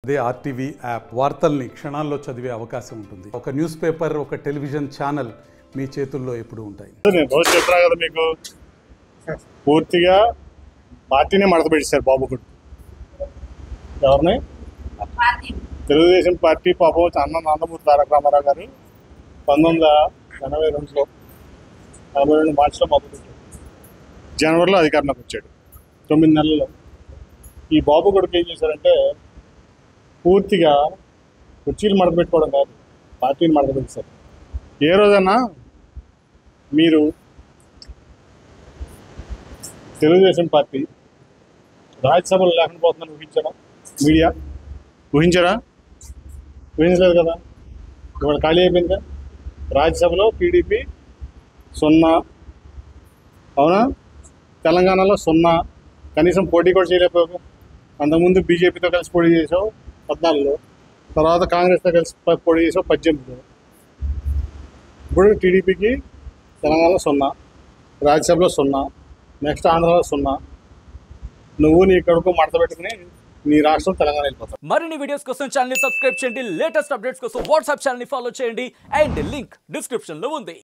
అదే RTV app వార్తల్ని క్షణాల్లో చదివే అవకాశం ఉంటుంది. ఒక న్యూస్ పేపర్, ఒక టెలివిజన్ ఛానల్ మీ చేతుల్లో ఎప్పుడు ఉంటాయి. రోజు చెప్తున్నా కదా మీకు, పూర్తిగా పార్టీనే మడతపెట్టేశారు బాబు కూడా. ఎవరిని? తెలుగుదేశం పార్టీ పాపం నందమూరి తారక రామారావు గారు 1982లో 42 మార్చిలో మొదలుపెట్టాడు. జనవరిలో అధికారంలోకి వచ్చాడు. 9 నెలల్లో ఈ బాబు కొడుకు ఏం చేశారంటే పూర్తిగా కుర్చీలు మడత పెట్టుకోవడం కాదు, పార్టీని మడత పెట్టేశారు. ఏ రోజన్నా మీరు తెలుగుదేశం పార్టీ రాజ్యసభలో లేకుండా పోతుందని ఊహించడం మీడియా ఊహించరా? ఊహించలేదు కదా. ఇవాళ ఖాళీ అయిపోయింది కదా. రాజ్యసభలో టీడీపీ 0, అవునా? తెలంగాణలో 0, కనీసం పోటీ కూడా చేయలేకపోయావు. అంతకుముందు బీజేపీతో కలిసి పోటీ చేసావు 14లో, తర్వాత కాంగ్రెస్తో కలిసి పోటీ చేసావు 18లో. ఇప్పుడు టీడీపీకి తెలంగాణలో 0, రాజ్యసభలో 0, నెక్స్ట్ ఆంధ్రలో 0. నువ్వు నీ కడుపు మడత పెట్టుకుని నీ రాష్ట్రం తెలంగాణ వెళ్ళిపోతావు. మరిన్ని వీడియోస్ కోసం ఛానల్ ని సబ్స్క్రైబ్ చేయండి. లేటెస్ట్ అప్డేట్స్ కోసం వాట్సాప్ ఛానల్ ని ఫాలో చేయండి. అండ్ లింక్ డిస్క్రిప్షన్ లో ఉంది.